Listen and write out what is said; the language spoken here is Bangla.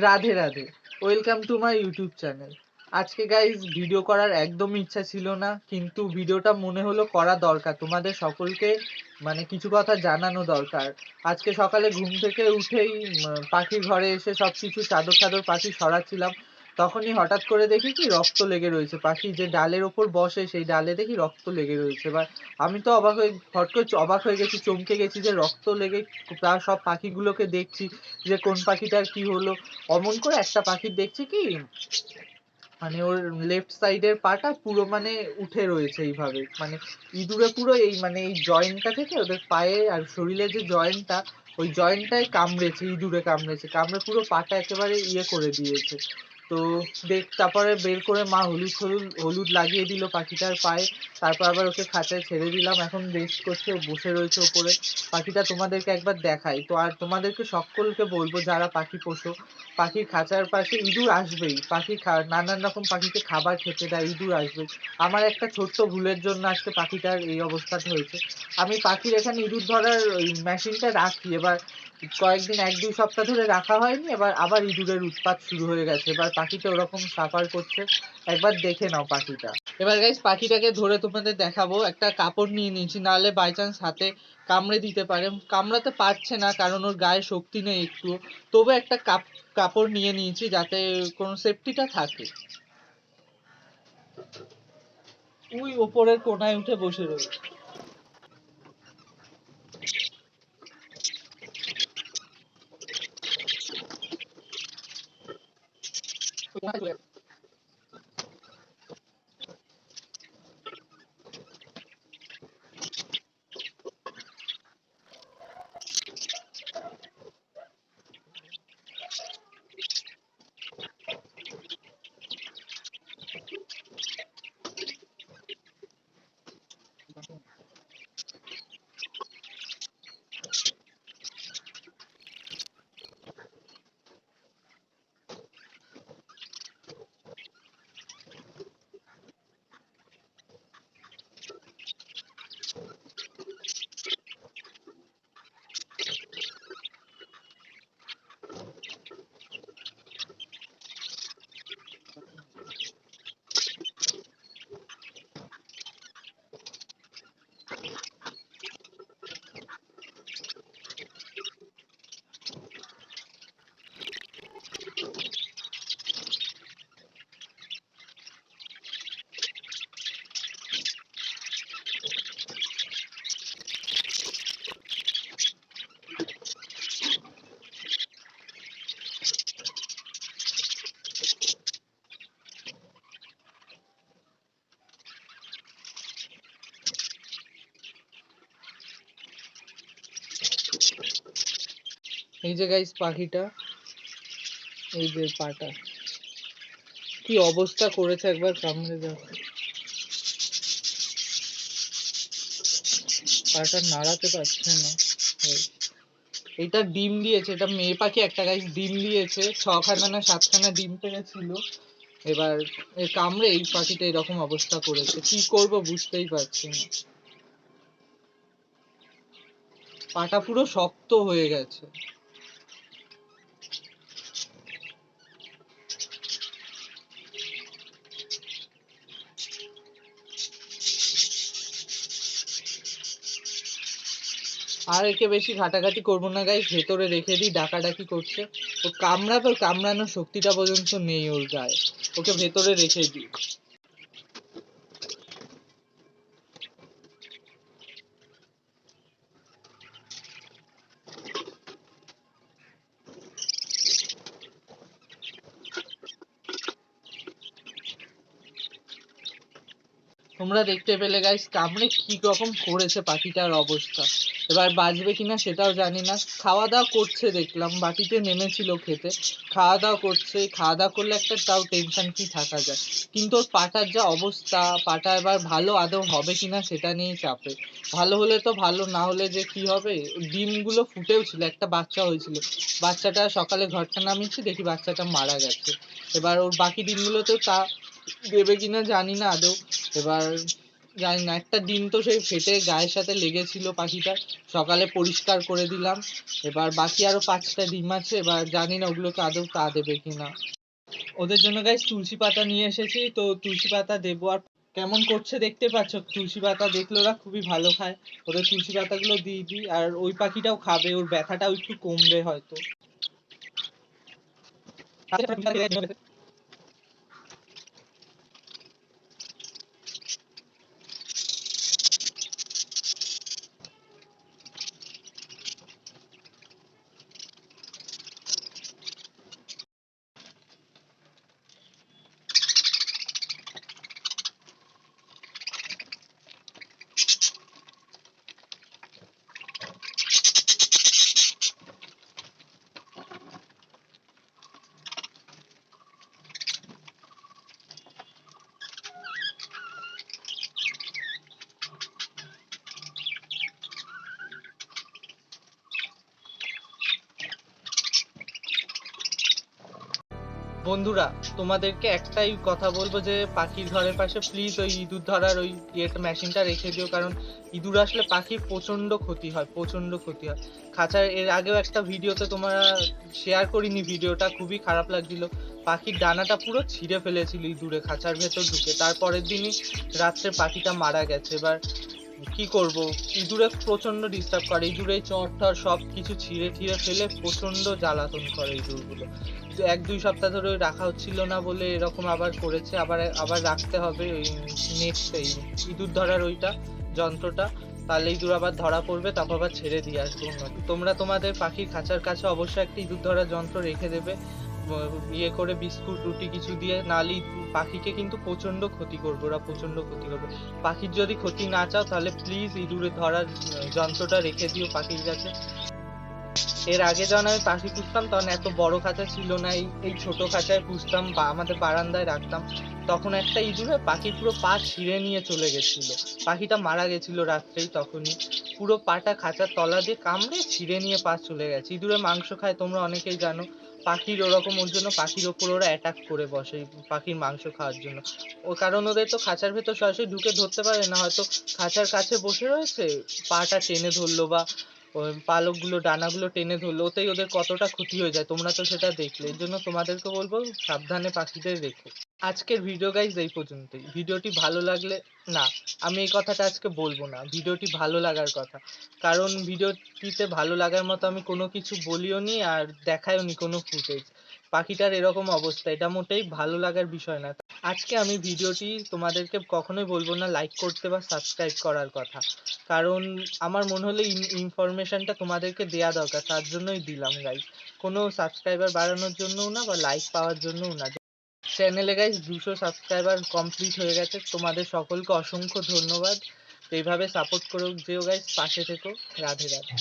Radhe Radhe, welcome to my YouTube channel. আজকে গাইজ ভিডিও করার একদমই ইচ্ছা ছিল না, কিন্তু ভিডিওটা মনে হলো করা দরকার, তোমাদের সকলকে মানে কিছু কথা জানানো দরকার। আজকে সকালে ঘুম থেকে উঠেই পাখির ঘরে এসে সবকিছু চাদর টাদর পাখি সরাচ্ছিলাম, তখনই হঠাৎ করে দেখি কি রক্ত লেগে রয়েছে। পাখি যে ডালের ওপর বসে সেই ডালে দেখি রক্ত লেগে রয়েছে। এবার আমি তো অবাক হয়ে ফট করে অবাক হয়ে গেছি, চমকে গেছি যে রক্ত লেগে। তার সব পাখিগুলোকে দেখছি যে কোন পাখিটার কি হলো। অমন করে একটা পাখির দেখছি কি মানে ওর লেফট সাইডের পাটা পুরো মানে উঠে রয়েছে এইভাবে, মানে ইঁদুরে পুরো এই মানে এই জয়েন্টটা থেকে ওদের পায়ে আর শরীরে যে জয়েন্টটা, ওই জয়েন্টটায় কামড়েছে, ইঁদুরে কামড়েছে, কামড়ে পুরো পাটা একেবারে ইয়ে করে দিয়েছে। তো তারপরে বের করে মা হলুদ হলুদ হলুদ লাগিয়ে দিল পাখিটার পায়ে। তারপর আবার ওকে খাঁচায় ছেড়ে দিলাম, এখন রেস্ট করছে, বসে রয়েছে ওপরে। পাখিটা তোমাদেরকে একবার দেখাই তো। আর তোমাদেরকে সকলকে বলবো যারা পাখি পোষো, পাখির খাঁচার পাশে ইঁদুর আসবেই, নানান রকম পাখিকে খাবার খেতে দেয়, ইঁদুর আসবেই। আমার একটা ছোট্ট ভুলের জন্য আজকে পাখিটার এই অবস্থাটা হয়েছে। আমি পাখির এখানে ইঁদুর ধরার ওই মেশিনটা রাখি, এবার কয়েকদিন 1-2 সপ্তাহ ধরে রাখা হয়নি, এবার আবার ইঁদুরের উৎপাত শুরু হয়ে গেছে। এবার পাখিটা ওরকম সাফার করছে, একবার দেখে নাও পাখিটা। এবার গাইস পাখিটাকে ধরে তোমাদের দেখাবো। একটা কাপড় নিয়ে নিয়েছি, নাহলে বাই চান্স হাতে কামড়ে দিতে পারে। কামড়াতে পারছে না কারণ ওর গায়ে শক্তি নেই একটু, তবে একটা কাপড় নিয়ে নিয়েছি যাতে কোনো সেফটিটা থাকে। ওই ওপরের কোনায় উঠে বসে রয়েছে। এই যে গাইস পাখিটা, এই যে পাটা কি অবস্থা করেছে, একবার কামড়ে দেখো। পাটা নাড়াতে পারছে না। এটা ডিম দিয়েছে, এটা মেয়ে পাখি একটা গাইস, ডিম দিয়েছে 6খানা না 7খানা ডিম পেড়েছিল। এবার কামড়ে এই পাখিটা এরকম অবস্থা করেছে, কি করব বুঝতেই পারছি না। পাটা পুরো শক্ত হয়ে গেছে। আর একে বেশি ঘাটাঘাটি করবো না গাইস, ভেতরে রেখে দিই, ডাকাডাকি করছে। ও কামড়াবে, ওর কামড়ানোর শক্তিটা পর্যন্ত নেই ওর গায়ে, ওকে ভেতরে রেখে দিই। তোমরা দেখতে পেলে গাইস কামড়ে কি রকম করেছে পাখিটার অবস্থা। এবার বাঁচবে কিনা সেটাও জানি না। খাওয়া দাওয়া করছে দেখলাম, বাটিতে নেমেছিল খেতে, খাওয়া দাওয়া করছে। খাওয়া দাওয়া করলে একটা তাও টেনশন কি থাকা যায়, কিন্তু ওর পাটার যা অবস্থা, পাটা এবার ভালো আদৌ হবে কিনা সেটা নিয়ে চাপে। ভালো হলে তো ভালো, না হলে যে কি হবে। ডিমগুলো ফুটেও ছিল, একটা বাচ্চা হয়েছিল, বাচ্চাটা সকালে ঘরটা নামিয়েছি, দেখি বাচ্চাটা মারা গেছে। এবার ওর বাকি ডিমগুলোতেও তা দেবে কিনা জানি না আদৌ। এবার জানি না, একটা ডিম তো সেই ফেটে গায়ের সাথে লেগেছিল পাখিটার, সকালে পরিষ্কার করে দিলাম। এবার বাকি আরো 5টা ডিম আছে, এবার জানি না ওগুলোকে আদৌ তা দেবে কিনা। ওদের জন্য গাইস তুলসী পাতা নিয়ে এসেছি, তো তুলসী পাতা দেবো। আর কেমন করছে দেখতে পাচ্ছ, তুলসী পাতা দেখলে ওরা খুবই ভালো খায়। ওদের তুলসী পাতাগুলো দিয়ে দিই, আর ওই পাখিটাও খাবে, ওর ব্যথাটাও একটু কমবে হয়তো। বন্ধুরা, তোমাদেরকে একটাই কথা বলবো যে পাখির ঘরের পাশে প্লিজ ওই ইঁদুর ধরার ওই মেশিনটা রেখে দিও, কারণ ইঁদুর আসলে পাখির প্রচন্ড ক্ষতি হয়, প্রচন্ড ক্ষতি হয়। খাঁচার এর আগেও একটা ভিডিওতে তোমরা শেয়ার করিনি, ভিডিওটা খুবই খারাপ লাগছিল। পাখির ডানাটা পুরো ছিঁড়ে ফেলেছিল ইঁদুরে খাঁচার ভেতর ঢুকে, তারপরের দিনই রাত্রে পাখিটা মারা গেছে। এবার কি করব, ইঁদুরে প্রচন্ড ডিস্টার্ব করে, ইঁদুরে চট টর সব কিছু ছিঁড়ে ছিঁড়ে ফেলে প্রচন্ড জ্বালাতন করে ইঁদুরগুলো। 1-2 সপ্তাহ ধরে রাখা হচ্ছিল না বলে এরকম আবার করেছে, আবার আবার রাখতে হবে ওই নেক্সট এই ইঁদুর ধরার ওইটা যন্ত্রটা, তাহলে ইঁদুর আবার ধরা পড়বে, তারপর আবার ছেড়ে দিয়ে আসবো। তোমরা তোমাদের পাখির খাঁচার কাছে অবশ্যই একটা ইঁদুর ধরার যন্ত্র রেখে দেবে, ইয়ে করে বিস্কুট রুটি কিছু দিয়ে, নালি পাখিকে কিন্তু প্রচন্ড ক্ষতি করবে, ওরা প্রচন্ড ক্ষতি করবে। পাখির যদি ক্ষতি না চাও তাহলে প্লিজ ইঁদুরে ধরার যন্ত্রটা রেখে দিও পাখির কাছে। এর আগে যখন আমি পাখি পুষতাম তখন এত বড় খাঁচা ছিল না, এই ছোট খাঁচায় পুষতাম বা আমাদের বারান্দায় রাখতাম। তখন একটা ইঁদুরে পাখির পুরো পা ছিঁড়ে নিয়ে চলে গেছিল, পাখিটা মারা গেছিল রাত্রেই, তখনই পুরো পাটা খাঁচার তলা দিয়ে কামড়ে ছিঁড়ে নিয়ে পা চলে গেছে। ইঁদুরে মাংস খায়, তোমরা অনেকেই জানো। পাখির ওরকম, ওর জন্য পাখির ওপর ওরা অ্যাটাক করে বসে পাখির মাংস খাওয়ার জন্য। ও কারণ ওদের তো খাঁচার ভেতর সরাসরি ঢুকে ধরতে পারে না, হয়তো খাঁচার কাছে বসে রয়েছে, পাটা টেনে ধরলো বা পালকগুলো ডানাগুলো টেনে ধরলো, ওতেই ওদের কতটা ক্ষতি হয়ে যায়, তোমরা তো সেটা দেখলে। এর জন্য তোমাদেরকে বলবো সাবধানে পাখিদের রেখো। আজকের ভিডিও গাইজ এই পর্যন্তই। ভিডিওটি ভালো লাগলে, না, আমি এই কথাটা আজকে বলবো না, ভিডিওটি ভালো লাগার কথা, কারণ ভিডিওটিতে ভালো লাগার মতো আমি কোনো কিছু বলিও নি আর দেখাইও নি কোনো ফুটেজ। পাখিটার এরকম অবস্থা, এটা মোটেই ভালো লাগার বিষয় না। আজকে আমি ভিডিওটি তোমাদেরকে কখনোই বলবো না লাইক করতে বা সাবস্ক্রাইব করার কথা, কারণ আমার মনে হলো ইনফরমেশনটা তোমাদেরকে দেয়া দরকার, তার জন্যই দিলাম গাইজ। কোনো সাবস্ক্রাইবার বাড়ানোর জন্যও না বা লাইক পাওয়ার জন্যও না। চ্যানেলে গাইজ 200 সাবস্ক্রাইবার কমপ্লিট হয়ে গেছে, তোমাদের সকলকে অসংখ্য ধন্যবাদ। এইভাবে সাপোর্ট করো যেও গাইজ, পাশে থেকো। রাধে রাধে।